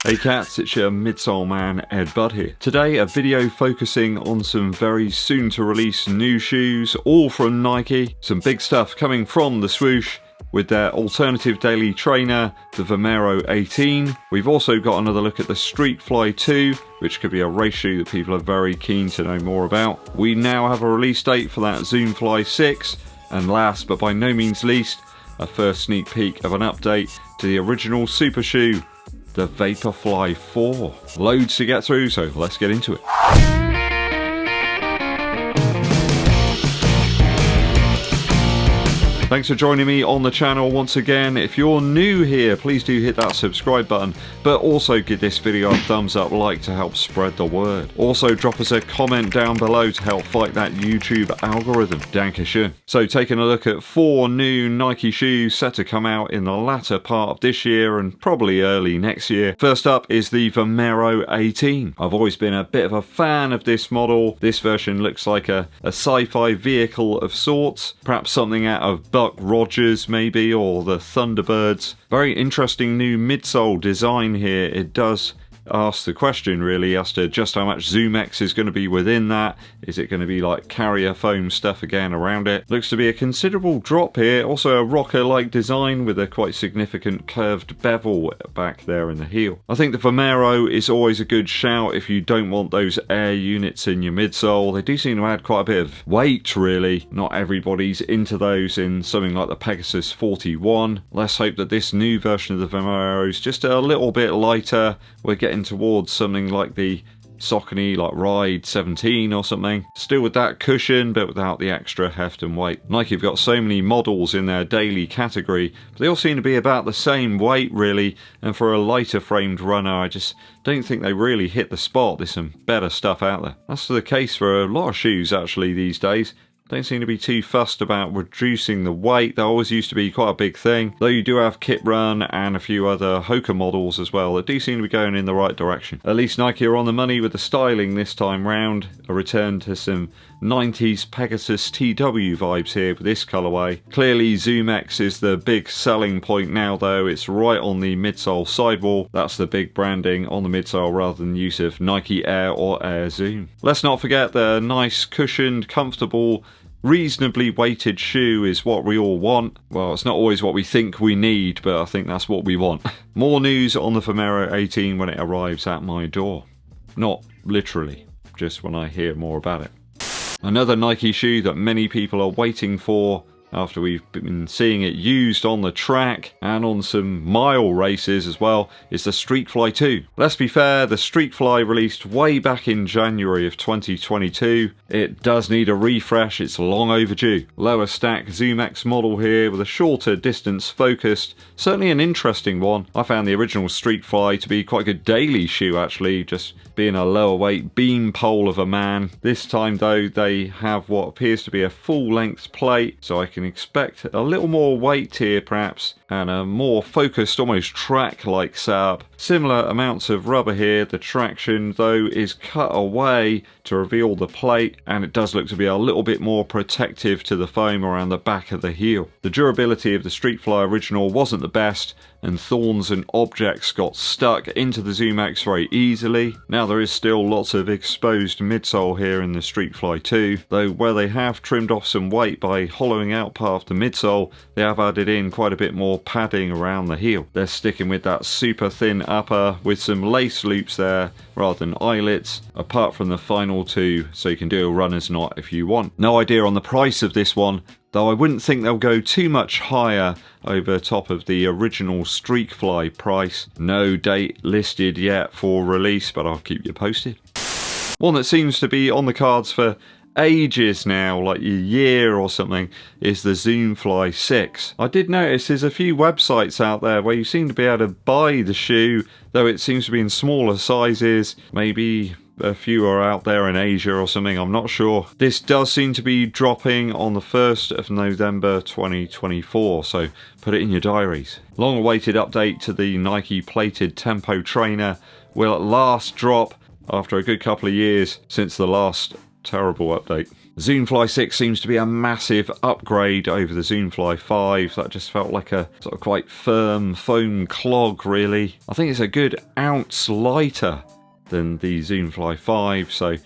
Hey cats, it's your midsole man Eddbud here. Today a video focusing on some very soon to release new shoes, all from Nike. Some big stuff coming from the swoosh with their alternative daily trainer, the Vomero 18. We've also got another look at the STREAKFLY 2, which could be a race shoe that people are very keen to know more about. We now have a release date for that Zoomfly 6, and last but by no means least, a first sneak peek of an update to the original super shoe, the Vaporfly 4. Loads to get through, so let's get into it. Thanks for joining me on the channel once again. If you're new here, please do hit that subscribe button, but also give this video a thumbs up like to help spread the word. Also drop us a comment down below to help fight that YouTube algorithm. Dankeschön. So taking a look at 4 new Nike shoes set to come out in the latter part of this year and probably early next year. First up is the Vomero 18. I've always been a bit of a fan of this model. This version looks like a sci-fi vehicle of sorts, perhaps something out of Buck Rogers maybe, or the Thunderbirds. Very interesting new midsole design here. It does ask the question really as to just how much ZoomX is going to be within that. Is it going to be like carrier foam stuff again around it? Looks to be a considerable drop here. Also a rocker like design with a quite significant curved bevel back there in the heel. I think the Vomero is always a good shout if you don't want those air units in your midsole. They do seem to add quite a bit of weight really. Not everybody's into those in something like the Pegasus 41. Let's hope that this new version of the Vomero is just a little bit lighter. We're getting towards something like the Saucony, like Ride 17 or something. Still with that cushion, but without the extra heft and weight. Nike have got so many models in their daily category, but they all seem to be about the same weight really, and for a lighter framed runner, I just don't think they really hit the spot. There's some better stuff out there. That's the case for a lot of shoes actually these days. Don't seem to be too fussed about reducing the weight. That always used to be quite a big thing. Though you do have Kit Run and a few other Hoka models as well that do seem to be going in the right direction. At least Nike are on the money with the styling this time round. A return to some 90s Pegasus TW vibes here with this colourway. Clearly ZoomX is the big selling point now though. It's right on the midsole sidewall. That's the big branding on the midsole rather than use of Nike Air or Air Zoom. Let's not forget the nice cushioned, comfortable, reasonably weighted shoe is what we all want. Well, it's not always what we think we need, but I think that's what we want. More news on the Vomero 18 when it arrives at my door. Not literally, just when I hear more about it. Another Nike shoe that many people are waiting for after we've been seeing it used on the track and on some mile races as well, is the STREAKFLY 2. Let's be fair, the STREAKFLY released way back in January of 2022. It does need a refresh, it's long overdue. Lower stack ZoomX model here with a shorter distance focused, certainly an interesting one. I found the original STREAKFLY to be quite a good daily shoe actually, just being a lower weight beam pole of a man. This time though they have what appears to be a full length plate, so I can expect a little more weight here perhaps, and a more focused, almost track-like setup. Similar amounts of rubber here. The traction though is cut away to reveal the plate, and it does look to be a little bit more protective to the foam around the back of the heel. The durability of the STREAKFLY original wasn't the best, and thorns and objects got stuck into the ZoomX very easily. Now there is still lots of exposed midsole here in the STREAKFLY 2, though where they have trimmed off some weight by hollowing out part of the midsole, they have added in quite a bit more padding around the heel. They're sticking with that super thin upper with some lace loops there rather than eyelets, apart from the final 2, so you can do a runner's knot if you want. No idea on the price of this one, though I wouldn't think they'll go too much higher over top of the original STREAKFLY price. No date listed yet for release, but I'll keep you posted. One that seems to be on the cards for ages now, like a year or something, is the Zoomfly 6. I did notice there's a few websites out there where you seem to be able to buy the shoe, though it seems to be in smaller sizes. Maybe a few are out there in Asia or something, I'm not sure. This does seem to be dropping on the 1st of November 2024, so put it in your diaries. Long awaited update to the Nike plated Tempo trainer will at last drop after a good couple of years since the last Terrible update. Zoomfly 6 seems to be a massive upgrade over the Zoomfly 5. That just felt like a sort of quite firm foam clog, really. I think it's a good ounce lighter than the Zoomfly 5, so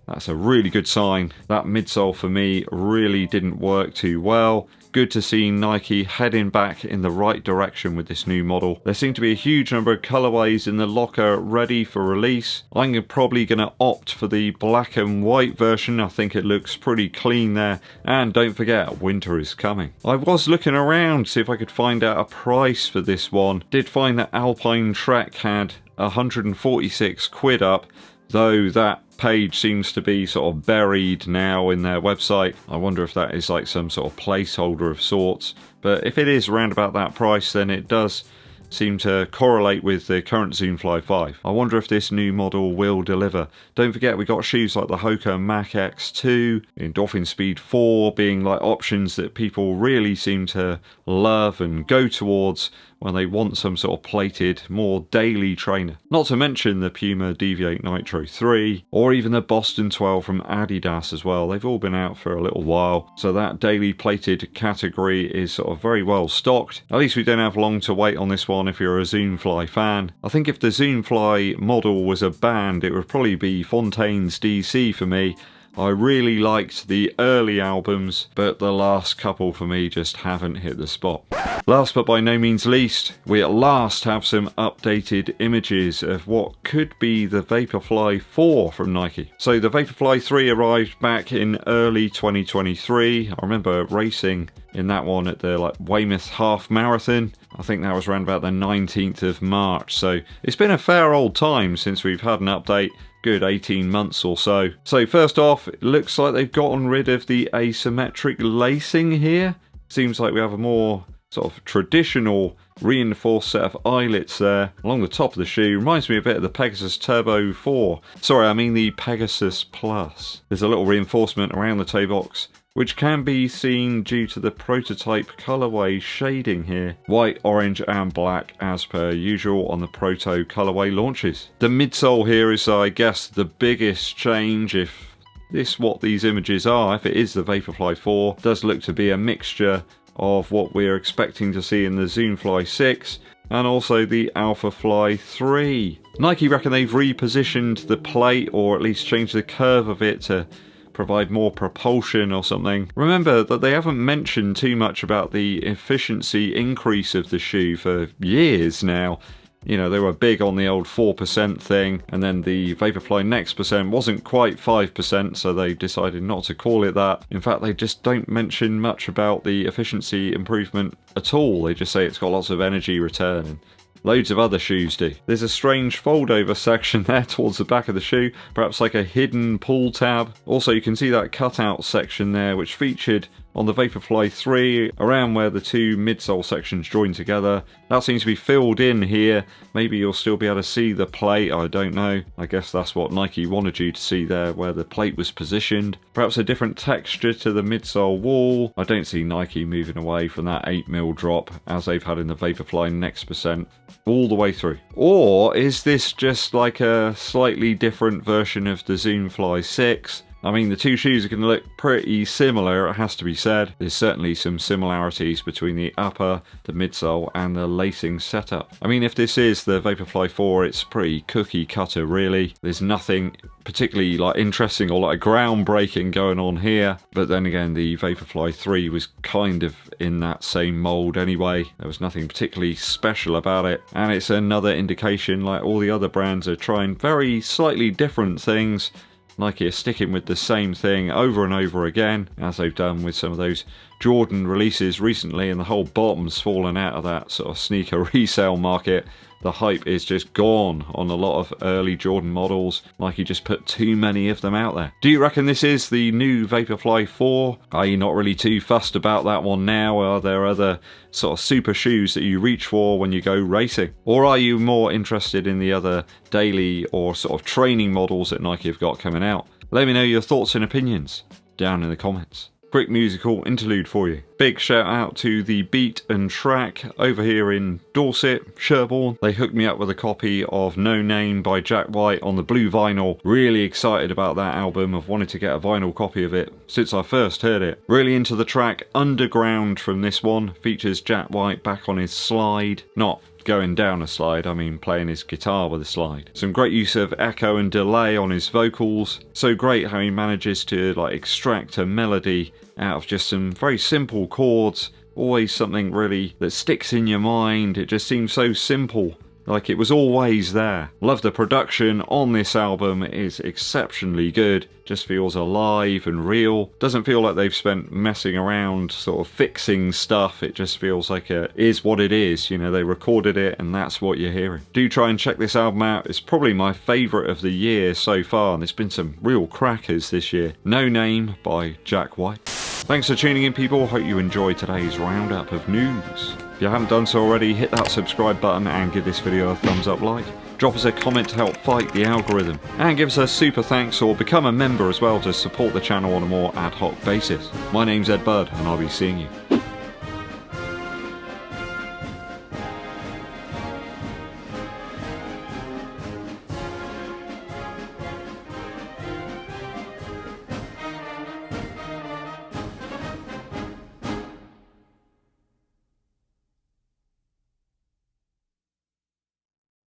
that's a really good sign. That midsole for me really didn't work too well. Good to see Nike heading back in the right direction with this new model. There seem to be a huge number of colorways in the locker ready for release. I'm probably going to opt for the black and white version. I think it looks pretty clean there. And don't forget, winter is coming. I was looking around to see if I could find out a price for this one. Did find that Alpine Trek had 146 quid up, though that page seems to be sort of buried now in their website. I wonder if that is like some sort of placeholder of sorts, but if it is around about that price, then it does seem to correlate with the current Zoomfly 5. I wonder if this new model will deliver. Don't forget, we got shoes like the Hoka Mach X2, Endorphin Speed 4 being like options that people really seem to love and go towards when they want some sort of plated, more daily trainer. Not to mention the Puma Deviate Nitro 3, or even the Boston 12 from Adidas as well. They've all been out for a little while, so that daily plated category is sort of very well stocked. At least we don't have long to wait on this one if you're a Zoomfly fan. I think if the Zoomfly model was a band, it would probably be Fontaine's DC for me. I really liked the early albums, but the last couple for me just haven't hit the spot. Last but by no means least, we at last have some updated images of what could be the Vaporfly 4 from Nike. So the Vaporfly 3 arrived back in early 2023. I remember racing in that one at the Weymouth Half Marathon. I think that was around about the 19th of March. So it's been a fair old time since we've had an update. Good 18 months or so. So first off, it looks like they've gotten rid of the asymmetric lacing here. Seems like we have a more sort of traditional reinforced set of eyelets there along the top of the shoe. Reminds me a bit of the Pegasus Turbo 4. Sorry, I mean the Pegasus Plus. There's a little reinforcement around the toe box, which can be seen due to the prototype colorway shading here. White, orange and black as per usual on the proto colorway launches. The midsole here is, I guess, the biggest change, if this what these images are. If it is the Vaporfly 4, it does look to be a mixture of what we're expecting to see in the Zoomfly 6 and also the Alphafly 3. Nike reckon they've repositioned the plate, or at least changed the curve of it to provide more propulsion or something. Remember that they haven't mentioned too much about the efficiency increase of the shoe for years now. You know, they were big on the old 4% thing, and then the Vaporfly Next percent wasn't quite 5%, so they decided not to call it that. In fact, they just don't mention much about the efficiency improvement at all. They just say it's got lots of energy return, and loads of other shoes do. There's a strange fold-over section there towards the back of the shoe, perhaps like a hidden pull tab. Also, you can see that cutout section there, which featured on the Vaporfly 3, around where the two midsole sections join together. That seems to be filled in here. Maybe you'll still be able to see the plate, I don't know. I guess that's what Nike wanted you to see there, where the plate was positioned. Perhaps a different texture to the midsole wall. I don't see Nike moving away from that 8mm drop, as they've had in the Vaporfly Next percent, all the way through. Or is this just like a slightly different version of the Zoomfly 6? I mean, the two shoes are going to look pretty similar, it has to be said. There's certainly some similarities between the upper, the midsole, and the lacing setup. I mean, if this is the Vaporfly 4, it's pretty cookie cutter, really. There's nothing particularly interesting or groundbreaking going on here. But then again, the Vaporfly 3 was kind of in that same mold anyway. There was nothing particularly special about it. And it's another indication, like all the other brands are trying very slightly different things. Nike are sticking with the same thing over and over again, as they've done with some of those Jordan releases recently, and the whole bottom's fallen out of that sort of sneaker resale market. The hype is just gone on a lot of early Jordan models. Nike just put too many of them out there. Do you reckon this is the new Vaporfly 4? Are you not really too fussed about that one now? Are there other sort of super shoes that you reach for when you go racing? Or are you more interested in the other daily or sort of training models that Nike have got coming out? Let me know your thoughts and opinions down in the comments. quick musical interlude for you. Big shout out to the Beat and Track over here in Dorset, Sherborne. They hooked me up with a copy of No Name by Jack White on the blue vinyl. Really excited about that album. I've wanted to get a vinyl copy of it since I first heard it. Really into the track Underground from this one. Features Jack White back on his slide. Not going down a slide, I mean playing his guitar with a slide. Some great use of echo and delay on his vocals. So great how he manages to like extract a melody out of just some very simple chords. Always something really that sticks in your mind. It just seems so simple, like it was always there. Love the production on this album. It is exceptionally good. Just feels alive and real. Doesn't feel like they've spent messing around sort of fixing stuff. It just feels like it is what it is. You know, they recorded it and that's what you're hearing. Do try and check this album out. It's probably my favourite of the year so far, and there's been some real crackers this year. No Name by Jack White. Thanks for tuning in, people. Hope you enjoyed today's roundup of news. If you haven't done so already, hit that subscribe button and give this video a thumbs up like. Drop us a comment to help fight the algorithm. And give us a super thanks or become a member as well to support the channel on a more ad hoc basis. My name's Eddbud and I'll be seeing you